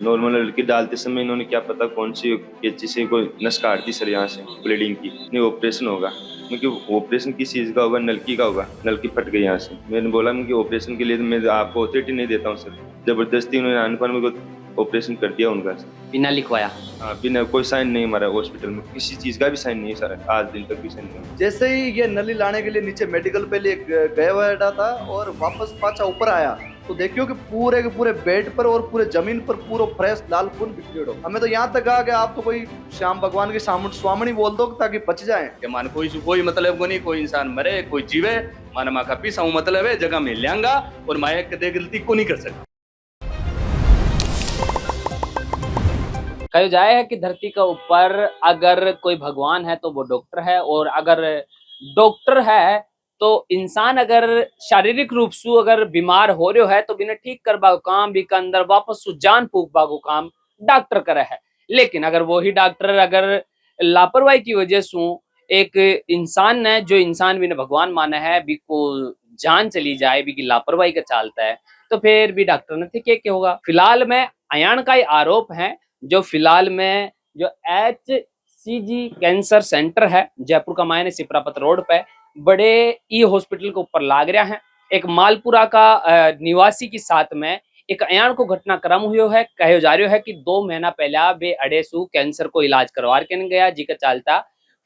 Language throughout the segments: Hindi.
नॉर्मल लड़की डालते समय इन्होंने क्या पता कौन सी कैंची से कोई नस काट दी सर, यहाँ से ब्लीडिंग की। नहीं ऑपरेशन होगा, क्योंकि ऑपरेशन किस चीज़ का होगा, नलकी का होगा, नलकी फट गई यहाँ से। मैंने बोला कि ऑपरेशन के लिए तो मैं आपको ऑथोरिटी नहीं देता हूँ सर। जबरदस्ती उन्होंने आने पर मेरे को ऑपरेशन कर दिया उनका सर। बिना लिखवाया। हाँ, बिना कोई साइन नहीं हमारा हॉस्पिटल में, किसी चीज़ का भी साइन नहीं है सर, आज दिन तक भी साइन नहीं। जैसे ही ये नली लाने के लिए नीचे मेडिकल पे लिए गया हुआ था और वापस पाछा ऊपर आया तो देखियो कि पूरे के पूरे बेड पर और पूरे जमीन पर पूरा फ्रेश लाल खून बिखेर हो। हमें तो यहाँ तक कहा कि आप तो कोई श्याम भगवान की स्वामणी बोल दो ताकि बच जाए। कि मान कोई मतलब को नहीं, कोई इंसान मरे कोई जीवे, माना माँ का पीसा मतलब है जगह में लियांगा और माया कदे गलती को नहीं कर सकता। कहा जाए है कि धरती के ऊपर अगर कोई भगवान है तो वो डॉक्टर है, और अगर डॉक्टर है तो इंसान अगर शारीरिक रूप से अगर बीमार हो रहे है तो बिना ठीक करवा काम भी के अंदर वापस जान फूकबा को काम डॉक्टर करे है। लेकिन अगर वो ही डॉक्टर अगर लापरवाही की वजह से एक इंसान ने, जो इंसान भी ने भगवान माना है, भी को जान चली जाए, भी की लापरवाही का चालता है, तो फिर भी डॉक्टर ने थे क्या होगा। फिलहाल में अयान का ही आरोप है, जो फिलहाल में जो HCG कैंसर सेंटर है जयपुर का मायने सिपरापत रोड पे बड़े ई हॉस्पिटल के ऊपर लाग रहा है। एक मालपुरा का निवासी के साथ में एक अयान को घटनाक्रम हुआ है। कहो जा रहा है कि 2 महीना पहला बे अड़ेसू कैंसर को इलाज करवा के गया, जिका चालता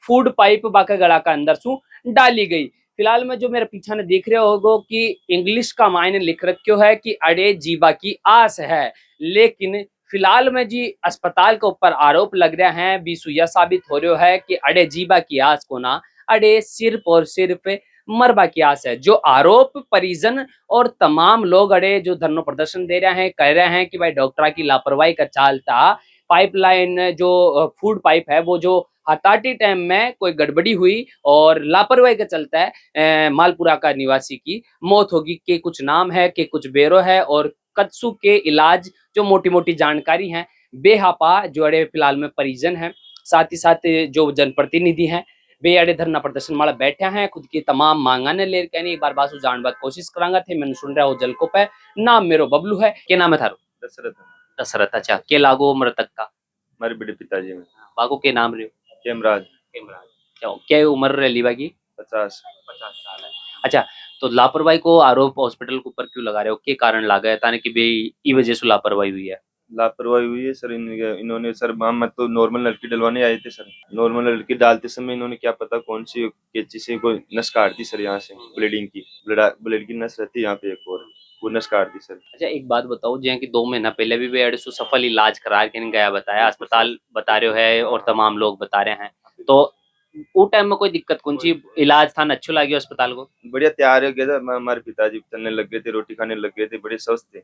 फूड पाइप बाका गला का अंदर सु डाली गई। फिलहाल में जो मेरे पीछे ने देख रहे होगो कि इंग्लिश का मायने लिख रखो है कि अड़े जीवा की आस है, लेकिन फिलहाल में जी अस्पताल के ऊपर आरोप लग रहा है, बीसु यह साबित हो रहा है कि अड़े जीवा की आस को ना, अड़े सिर्फ और सिर्फ मरबा की आस है। जो आरोप परिजन और तमाम लोग अड़े जो धरना प्रदर्शन दे रहे हैं, कह रहे हैं कि भाई डॉक्टर की लापरवाही का चालता पाइपलाइन जो फूड पाइप है वो जो हटाती टाइम में कोई गड़बड़ी हुई और लापरवाही का चलता है मालपुरा का निवासी की मौत होगी। के कुछ नाम है, के कुछ बेरो है, और कत्सु के इलाज जो मोटी मोटी जानकारी है बेहापा जो अड़े फिलहाल में परिजन है, साथ ही साथ जो जनप्रतिनिधि हैं वे अड़े धरना प्रदर्शन वाला बैठे हैं, खुद की तमाम मांगा ने ले कहने एक बार बासु जानने की कोशिश करांगा थे। मैंने सुन रहा हूँ जलको पे नाम मेरो बबलू है। क्या नाम है थारो? दशरथ। दशरथ। अच्छा, के लागो मृतक का? हमारे बड़े पिताजी में बागो के नाम रहे? हेमराज। हेमराज। क्या उम्र रही बाकी? 50 साल है। अच्छा, तो लापरवाही को आरोप हॉस्पिटल के ऊपर क्यों लगा रहे हो? के कारण लगा है ताने कि भाई ई वजह से लापरवाही हुई है? लापरवाही हुई है सर। इन्होंने सर, हम तो नॉर्मल लड़की डलवाने आए थे सर। नॉर्मल लड़की डालते समय इन्होंने क्या पता कौन सी कैंची से कोई नस काट दी सर, यहाँ से ब्लीडिंग की। ब्लड की नस रहती है यहाँ पे एक, और वो नस काट दी सर। अच्छा, एक बात बताओ, जैसे कि 2 महीना पहले भी वे सु सफल इलाज करा के नहीं गया, बताया अस्पताल बता रहे हो है और तमाम लोग बता रहे हैं, तो वो टाइम में कोई दिक्कत कौन सी? इलाज था अच्छो लगे अस्पताल को? बढ़िया तैयार हो गया था। हमारे पिताजी चलने लग गए थे, रोटी खाने लग गए थे, बड़े स्वस्थ थे।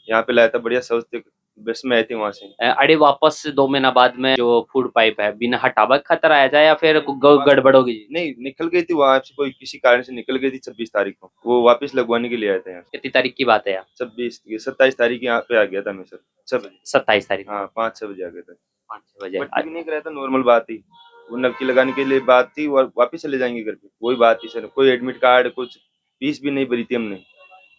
यहाँ पे लाया था, बढ़िया स्वस्थ थे, बस में आए थे वहां से। अरे वापस 2 महीना बाद में जो फूड पाइप है बिना हटावा खतर आया जाए या फिर गड़बड़ होगी? नहीं, निकल गई थी वहां से, कोई किसी कारण से निकल गई थी 26 तारीख को। वो वापस लगवाने के लिए आए थे यहाँ। कितनी तारीख की बात है यार? 27 तारीख यहाँ पे आ गया था मैं सर। 27 तारीख? हाँ, 5-6 बजे आ गया था। 5-6 बजे पट्टी भी नहीं कराया था, नॉर्मल बात थी। वो नलकी लगाने के लिए बात थी और वापस चले जाएंगे घर पे, वही बात थी सर। कोई एडमिट कार्ड कुछ फीस भी नहीं भरी थी हमने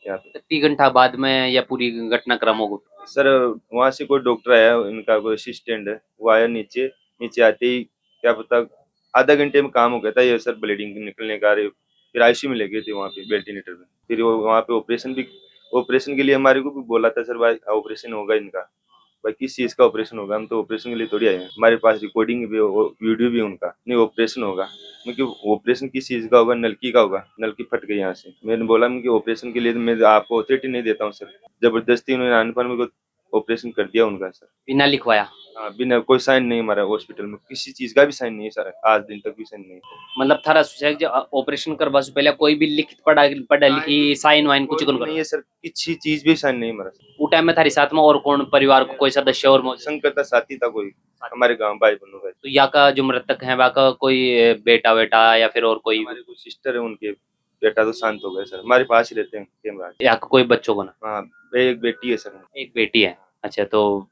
यहाँ पे। 3 घंटा बाद में या पूरी घटनाक्रम होगा सर वहाँ से कोई डॉक्टर आया, इनका कोई असिस्टेंट है, वो आया नीचे। नीचे आते ही क्या पता आधा घंटे में काम हो गया था ये सर, ब्लीडिंग निकलने का। फिर आईसीयू में ले गए थे वहाँ पे, वेंटिलेटर में। फिर वो वहाँ पे ऑपरेशन के लिए हमारे को भी बोला था सर, भाई ऑपरेशन होगा इनका। भाई किस चीज का ऑपरेशन होगा, हम तो ऑपरेशन के लिए थोड़ी आए हैं। हमारे पास रिकॉर्डिंग भी, वीडियो भी उनका। नहीं ऑपरेशन होगा, क्योंकि ऑपरेशन किस चीज का होगा, नलकी का होगा, नलकी फट गई यहाँ से। मैंने बोला कि ऑपरेशन के लिए तो मैं आपको ऑथोरिटी नहीं देता हूँ सर। जबरदस्ती उन्होंने आने पर मेरे को ऑपरेशन कर दिया उनका सर। बिना लिखवाया? हाँ, बिना कोई साइन नहीं हमारा हॉस्पिटल में, किसी चीज का भी साइन नहीं है सर, आज दिन तक भी साइन नहीं है। मतलब थारा ऑपरेशन करवा से पहले कोई भी लिखित पढ़ा लिखी साइन वाइन कुछ नहीं है सर, किसी चीज भी साइन नहीं हमारा। वो टाइम में थारी साथ में और कौन परिवार को कोई सदस्य और मौजूद? शंकर था, साथी था कोई हमारे गाँव, भाई बनो भाई। तो यहाँ का जो मृतक है वहाँ का कोई बेटा बेटा या फिर और कोई? हमारे कोई सिस्टर है, उनके बेटा तो शांत हो गए सर, हमारे पास ही रहते हैं कैमरा। यहाँ का कोई बच्चों को ना? हाँ, एक बेटी है सर। एक बेटी है। अच्छा, तो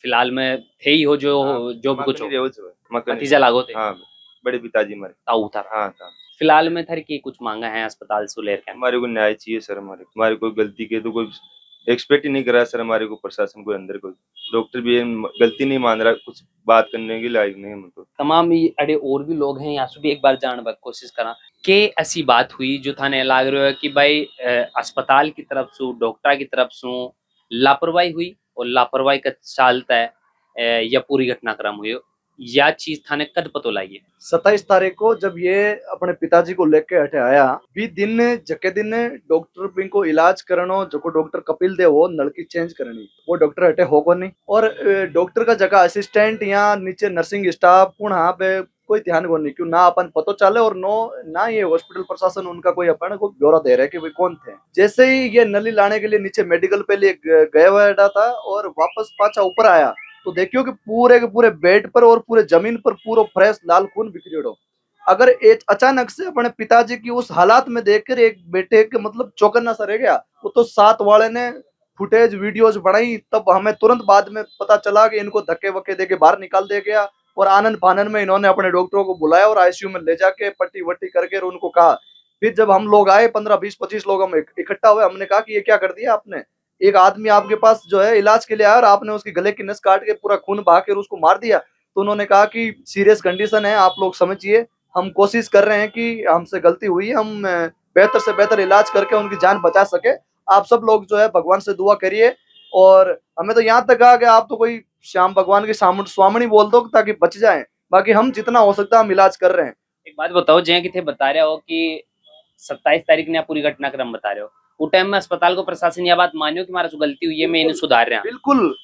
फिलहाल में थे ही हो जो भी कुछ हो, भतीजा लागो थे? हाँ, बड़े पिताजी हमारे। ताऊ था? हाँ था। फिलहाल में थारी की कुछ मांगा है अस्पताल से लेकर? हमारे को न्याय चाहिए सर। हमारे को गलती के तो कोई एक्सपेक्ट ही नहीं कर रहा सर हमारे को, प्रशासन को अंदर को। डॉक्टर भी गलती नहीं मान रहा, कुछ बात करने के लायक नहीं है हमको। तमाम ये अड़े और भी लोग हैं यहाँ से भी एक बार जानने की कोशिश करा कि ऐसी बात हुई जो थाने लाग रहा है कि भाई अस्पताल की तरफ से डॉक्टर की तरफ से लापरवाही हुई और लापरवाही का चालता है या पूरी घटनाक्रम हुई या चीज थाने कद पतो लाइए। 27 तारीख को जब ये अपने पिताजी को लेके हटे आया भी दिन जके दिन डॉक्टर भी को इलाज करनो जो डॉक्टर कपिल देव वो नलकी चेंज करनी वो डॉक्टर हटे हो को नहीं और डॉक्टर का जगह असिस्टेंट या नीचे नर्सिंग स्टाफ पुण हाँ पे कोई ध्यान को नहीं क्यों ना अपन पतो चले और नो ना ये हॉस्पिटल प्रशासन उनका कोई अपन को ब्यौरा दे रहा है कि भाई कौन थे। जैसे ही ये नली लाने के लिए नीचे मेडिकल पे लिए गया हुआ था और वापस पाछा ऊपर आया तो देखियो कि पूरे के पूरे बेड पर और पूरे जमीन पर पूरा फ्रेश लाल खून बिखरेड़ो। अगर एक अचानक से अपने पिताजी की उस हालात में देखकर एक बेटे के मतलब चौकन्ना सा रह गया। वो तो साथ वाले ने फुटेज वीडियोज बनाई तब हमें तुरंत बाद में पता चला कि इनको धक्के वक्के देके बाहर निकाल दिया गया और आनंद फानन में इन्होंने अपने डॉक्टरों को बुलाया और आईसीयू में ले जाके पट्टी वट्टी करके उनको कहा। फिर जब हम लोग आए 15-20-25 लोग हम इकट्ठा हुए हमने कहा कि ये क्या कर दिया आपने, एक आदमी आपके पास जो है इलाज के लिए आया और आपने उसकी गले की नस काट के पूरा खून बहा के उसको मार दिया। तो उन्होंने कहा कि सीरियस कंडीशन है आप लोग समझिए, हम कोशिश कर रहे हैं कि हमसे गलती हुई, हम बेहतर से बेहतर इलाज करके उनकी जान बचा सके। आप सब लोग जो है भगवान से दुआ करिए और हमें तो यहाँ तक कहा कि आप तो कोई श्याम भगवान की स्वामिनी बोल दो ताकि बच जाए, बाकी हम जितना हो सकता है हम इलाज कर रहे हैं। एक बात बताओ जय कि थे बता रहे हो कि 27 तारीख ने पूरी घटनाक्रम बता रहे हो उस टाइम में अस्पताल को प्रशासन यह बात मानियो कि हमारा जो गलती हुई है मैं इन्हें सुधार रहा हूं। बिल्कुल,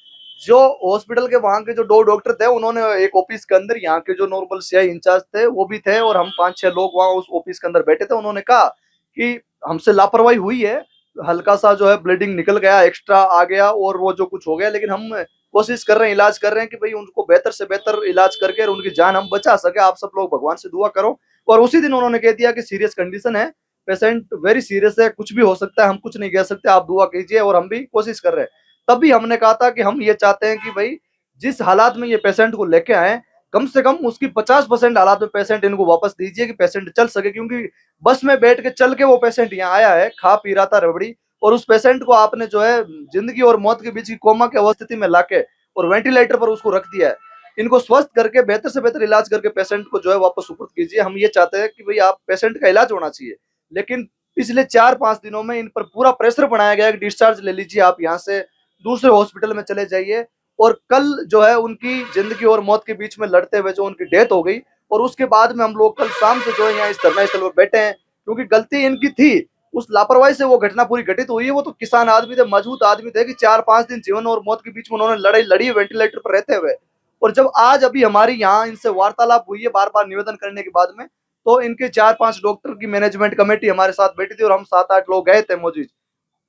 जो हॉस्पिटल के वहां के जो 2 डॉक्टर थे उन्होंने एक ऑफिस के अंदर यहाँ के जो नॉर्मल सीआई इंचार्ज थे वो भी थे और हम 5-6 लोग वहां उस ऑफिस के अंदर बैठे थे। उन्होंने कहा कि हमसे लापरवाही हुई है, हल्का सा जो है ब्लीडिंग निकल गया, एक्स्ट्रा आ गया और वो जो कुछ हो गया, लेकिन हम कोशिश कर रहे हैं, इलाज कर रहे हैं कि भाई उनको बेहतर से बेहतर इलाज करके उनकी जान हम बचा सके। आप सब लोग भगवान से दुआ करो। और उसी दिन उन्होंने कह दिया कि सीरियस कंडीशन है, पेशेंट वेरी सीरियस है, कुछ भी हो सकता है, हम कुछ नहीं कह सकते, आप दुआ कीजिए। और हम भी कोशिश कर रहे हैं। तभी हमने कहा था कि हम ये चाहते हैं कि भाई जिस हालात में ये पेशेंट को लेके आए कम से कम उसकी 50% हालात में पेशेंट इनको वापस दीजिए कि पेशेंट चल सके, क्योंकि बस में बैठ के चल के वो पेशेंट यहाँ आया है, खा पी रहा था रबड़ी, और उस पेशेंट को आपने जो है जिंदगी और मौत के बीच की कोमा की अवस्थिति में लाके और वेंटिलेटर पर उसको रख दिया है। इनको स्वस्थ करके बेहतर से बेहतर इलाज करके पेशेंट को जो है वापस सुपुर्द कीजिए। हम ये चाहते हैं कि भाई आप पेशेंट का इलाज होना चाहिए, लेकिन पिछले 4-5 दिनों में इन पर पूरा प्रेशर बनाया गया कि डिस्चार्ज ले लीजिए, आप यहाँ से दूसरे हॉस्पिटल में चले जाइए। और कल जो है उनकी जिंदगी और मौत के बीच में लड़ते हुए जो उनकी डेथ हो गई और उसके बाद में हम लोग कल शाम से जो है यहाँ इस धरना स्थल पर बैठे हैं, क्योंकि गलती इनकी थी, उस लापरवाही से वो घटना पूरी घटित हुई है। वो तो किसान आदमी थे, मजबूत आदमी थे कि 4-5 दिन जीवन और मौत के बीच में उन्होंने लड़ाई लड़ी वेंटिलेटर पर रहते हुए। और जब आज अभी हमारी यहाँ इनसे वार्तालाप हुई है बार बार निवेदन करने के बाद में, तो इनके 4-5 डॉक्टर की मैनेजमेंट कमेटी हमारे साथ बैठी थी और हम 7-8 लोग गए थे मौजूद।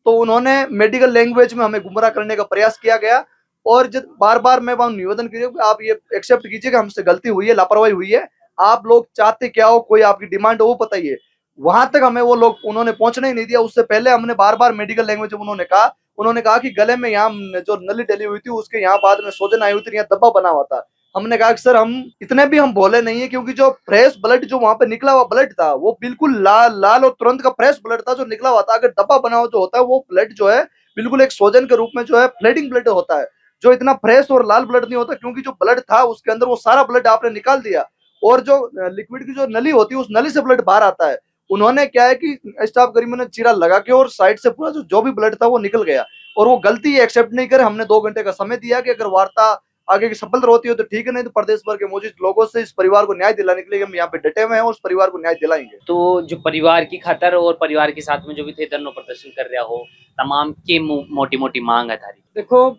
तो उन्होंने मेडिकल लैंग्वेज में हमें गुमराह करने का प्रयास किया गया और जब बार बार मैं वहां निवेदन कीजिए आप ये एक्सेप्ट कीजिए कि हमसे गलती हुई है, लापरवाही हुई है, आप लोग चाहते क्या हो, कोई आपकी डिमांड हो वो बताइए। वहां तक हमें वो लोग उन्होंने पहुंचने ही नहीं दिया। उससे पहले हमने बार बार मेडिकल लैंग्वेज में उन्होंने कहा कि गले में यहाँ जो नली डली हुई थी उसके यहाँ बाद में सोजन आई हुई थी, यहाँ दब्बा बना हुआ था। हमने कहा कि सर हम इतने भी हम भोले नहीं है, क्योंकि जो फ्रेश ब्लड जो वहां पे निकला हुआ ब्लड था वो बिल्कुल लाल लाल और तुरंत का फ्रेश ब्लड था जो निकला हुआ था। अगर दब्बा बना हुआ जो होता है वो ब्लड जो है बिल्कुल एक सोजन के रूप में जो है फ्लडिंग ब्लड होता है, जो इतना फ्रेश और लाल ब्लड नहीं होता, क्योंकि जो ब्लड था उसके अंदर वो सारा ब्लड आपने निकाल दिया और जो लिक्विड की जो नली होती है उस नली से ब्लड बाहर आता है। उन्होंने क्या है कि स्टाफ कर्मियों ने चीरा लगा के और साइड से पूरा जो भी ब्लड था वो निकल गया और वो गलती एक्सेप्ट नहीं करे। हमने 2 घंटे का समय दिया कि अगर वार्ता आगे की सफल होती है तो ठीक है, नहीं तो प्रदेश भर के मौजूद लोगों से इस परिवार को न्याय दिलाने के लिए हम यहाँ पे डटे हुए हैं और उस परिवार को न्याय दिलाएंगे। तो जो परिवार की खातर और परिवार के साथ में जो भी थे धरना प्रदर्शन कर रहा हो तमाम की मोटी मोटी मांग है थारी? देखो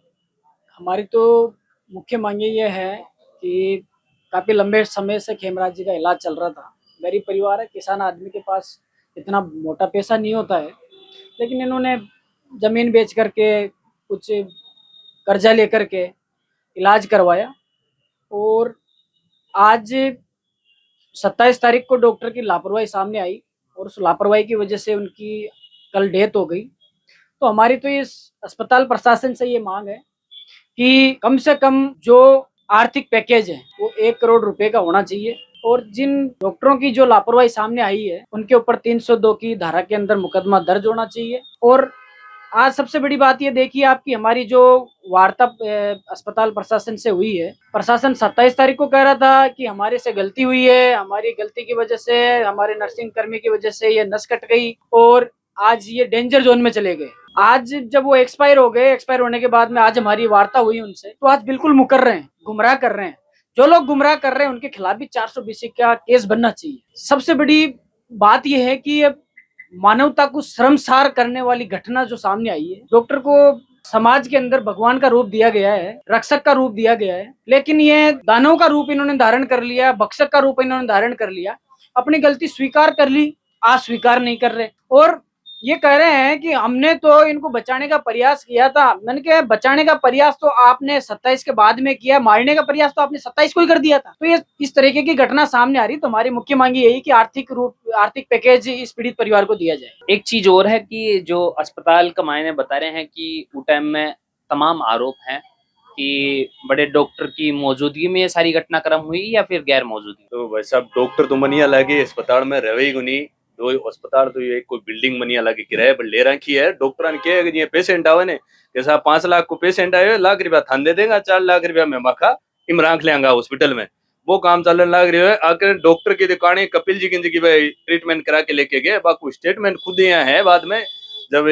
हमारी तो मुख्य मांग ये है कि काफी लंबे समय से खेमराज जी का इलाज चल रहा था। गरीब परिवार है, किसान आदमी के पास इतना मोटा पैसा नहीं होता है, लेकिन इन्होंने जमीन बेच करके कुछ कर्जा लेकर के इलाज करवाया और आज 27 तारीख को डॉक्टर की लापरवाही सामने आई और उस लापरवाही की वजह से उनकी कल डेथ हो गई। तो हमारी तो इस अस्पताल प्रशासन से ये मांग है कि कम से कम जो आर्थिक पैकेज है वो 1 करोड़ रुपए का होना चाहिए और जिन डॉक्टरों की जो लापरवाही सामने आई है उनके ऊपर 302 की धारा के अंदर मुकदमा दर्ज होना चाहिए और आज सबसे बड़ी बात ये देखिए आपकी हमारी जो वार्ता अस्पताल प्रशासन से हुई है। प्रशासन 27 तारीख को कह रहा था कि हमारे से गलती हुई है, हमारी गलती की वजह से, हमारे नर्सिंग कर्मी की वजह से ये नस कट गई और आज ये डेंजर जोन में चले गए। आज जब वो एक्सपायर हो गए, एक्सपायर होने के बाद में आज हमारी वार्ता हुई उनसे, तो आज बिल्कुल मुकर रहे हैं, गुमराह कर रहे हैं। जो लोग गुमराह कर रहे हैं उनके खिलाफ भी 420 का केस बनना चाहिए। सबसे बड़ी बात यह है कि ये मानवता को शर्मसार करने वाली घटना जो सामने आई है। डॉक्टर को समाज के अंदर भगवान का रूप दिया गया है, रक्षक का रूप दिया गया है, लेकिन ये दानव का रूप इन्होंने धारण कर लिया, भक्षक का रूप इन्होंने धारण कर लिया। अपनी गलती स्वीकार कर ली, अस्वीकार नहीं कर रहे और ये कह रहे हैं कि हमने तो इनको बचाने का प्रयास किया था। मैंने कहा बचाने का प्रयास तो आपने 27 के बाद में किया, मारने का प्रयास तो आपने 27 को ही कर दिया था। तो ये इस तरीके की घटना सामने आ रही, तो हमारी मुख्य मांग यही कि आर्थिक पैकेज इस पीड़ित परिवार को दिया जाए। एक चीज और है कि जो अस्पताल का मायने बता रहे हैं कि उस टाइम में तमाम आरोप हैं कि बड़े डॉक्टर की मौजूदगी में ये सारी घटनाक्रम हुई या फिर गैर मौजूदगी। तो भाई साहब डॉक्टर तो मनिया लगे अस्पताल में रहे गुनी दो अस्पताल तो ये कोई बिल्डिंग मनिया लगे किराए पर ले रखी है। डॉक्टर ने कहा कि ये पेशेंट आवे ने कि साहब 5 लाख को पेशेंट आए, लाख रुपया थान दे देगा, 4 लाख रुपया में मखा इम राख लेंगा हॉस्पिटल में। वो काम चलने लग रही है। आकर डॉक्टर की दुकान कपिल जी की भाई ट्रीटमेंट करा के लेके गए, बाकी स्टेटमेंट खुद यहाँ है। बाद में जब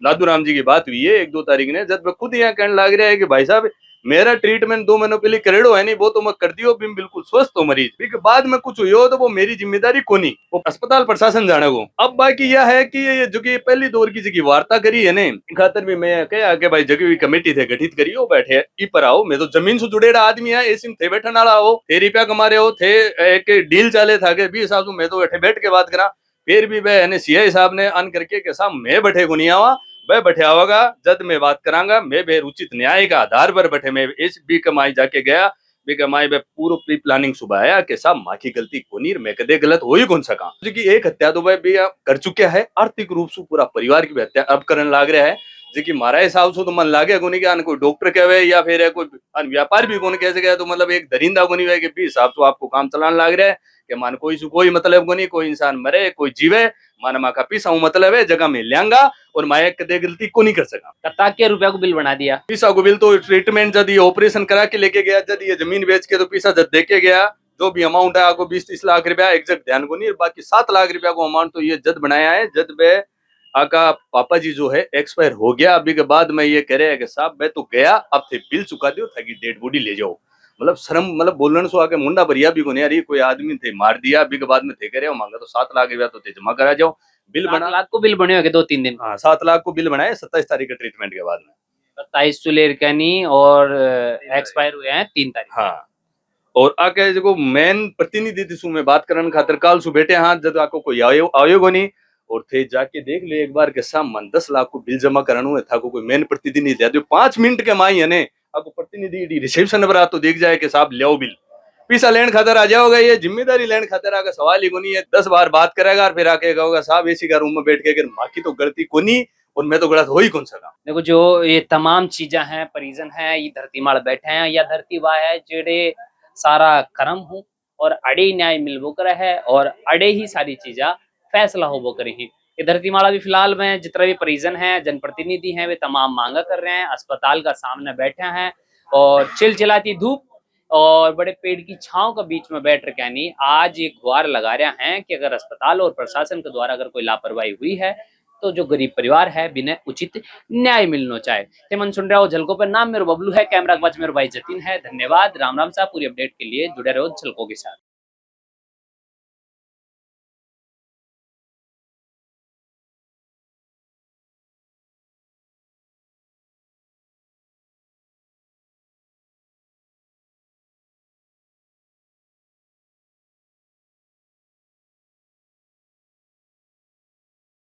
लादू राम जी की बात हुई है 1-2 तारीख ने, जब खुद यहाँ कहने लग रहा है कि भाई साहब मेरा ट्रीटमेंट 2 महीनों पहले करेड़ो है नहीं, वो तो मैं कर दियो, बिल्कुल स्वस्थ हो मरीज, फिर बाद में कुछ हुई हो तो वो मेरी जिम्मेदारी को नहीं, वो अस्पताल प्रशासन जाने को। अब बाकी यह है कि ये जो कि पहली दौर की जगह वार्ता करी है ने खातर भी मैं कहा कि भाई जगह कमेटी थे गठित करी हो, बैठे ई पर आओ, मैं तो जमीन से जुड़ेड़ा आदमी है, ऐसे थे बैठने वाला हो, थे रुपया कमा रहे हो, थे एक डील चाले था के 20 साल मैं तो बैठ के बात करा। फिर भी वह सीआई साहब ने अन करके के साहब मैं बैठे को नहीं आवा, वह बैठे आवागा जब मैं बात करांगा, मैं बेर उचित न्याय का आधार पर बैठे। मैं इस बी कमाई जाके गया, बी कमाई में पूरा प्री प्लानिंग सुबह आया कि साहब माँ की गलती को नहीं, मैं कदे गलत हो ही कौन सका, क्योंकि एक हत्या तो वह भी कर चुके है, आर्थिक रूप से पूरा परिवार की हत्या अब करने लाग रहा है। जी मारा हिसाब से तो मन लागे कोनी के कोई डॉक्टर कहे या फिर कोई व्यापार भी कौन कह सके, तो मतलब एक दरिंदा कोनी है कि हिसाब से आपको काम चलाने लाग रहा है कि मान कोई मतलब को नहीं, कोई इंसान मरे कोई जीवे, माना माँ का पीसा मतलब है जगह में लियांगा और माया कदे गलती को नहीं कर सका। कता के रुपया को बिल बना दिया, पीसा को बिल तो ट्रीटमेंट जब ये ऑपरेशन करा के लेके गया, जब ये जमीन बेच के तो पीसा जब दे के गया, जो भी अमाउंट है आपको 20-30 लाख रुपया एग्जैक्ट ध्यान को नहीं, बाकी 7 लाख रुपया को अमाउंट तो ये जद बनाया है। जद बे आका पापा जी जो है एक्सपायर हो गया, अभी के बाद में ये कह रहे हैं कि साहब मैं तो गया, अब थे बिल चुका दो ताकि डेड बॉडी ले जाओ। मतलब शर्म, मतलब बोलने से आके मुंडा भरिया भी को नहीं, अरे कोई आदमी थे मार दिया, अभी के बाद में थे कह रहे हो मांगा तो 7 लाख रुपया तो थे जमा करा जाओ। बिल बना, 7 लाख को बिल बने होंगे 2-3 दिन। हाँ 7 लाख को बिल बनाए 27 तारीख के ट्रीटमेंट के बाद में, 27 सुलेर कैनी और एक्सपायर हुए हैं 3 तारीख। हाँ और आके जो मेन प्रतिनिधि थी में बात करने खातर काल सु बैठे हाथ जब आपको कोई आयोग नहीं और थे जाके देख ले एक बार के सामान 10 लाख को बिल जमा कराना था को कोई मेन प्रतिनिधि दे दो 5 मिनट के माई है ने आपको प्रतिनिधि रिसेप्शन पर तो देख जाए कि साहब ले बिल पैसा लेन खातर आ जाओगे, ये जिम्मेदारी लेन खातर आगे सवाल ही को नहीं है। 10 बार बात करेगा और फिर आके कहोगा साहब एसी का रूम में बैठ के माँ की तो गलती को नहीं और मैं तो गलत हो ही कौन सका। देखो जो ये तमाम चीजा हैं, परिजन है, ये धरती माड़ बैठे हैं या धरती वाह है जेड़े सारा कर्म हूँ और अड़े न्याय मिलबो करे है और अड़े ही सारी चीजा फैसला होबो करे है। ये धरती माड़ा भी फिलहाल में जितना भी परिजन है, जनप्रतिनिधि हैं, वे तमाम मांगा कर रहे हैं, अस्पताल का सामने बैठे हैं और चिलचिलाती धूप और बड़े पेड़ की छांव के बीच में बैठ रखे नहीं आज ये गुहार लगा रहे हैं कि अगर अस्पताल और प्रशासन के द्वारा अगर कोई लापरवाही हुई है तो जो गरीब परिवार है बिना उचित न्याय मिलना चाहे। ते मन सुन रहे हो झलकों पर, नाम मेरा बबलू है, कैमरा के पास मेरा भाई जतिन है। धन्यवाद, राम राम साहब। पूरी अपडेट के लिए जुड़े रहो झलकों के साथ।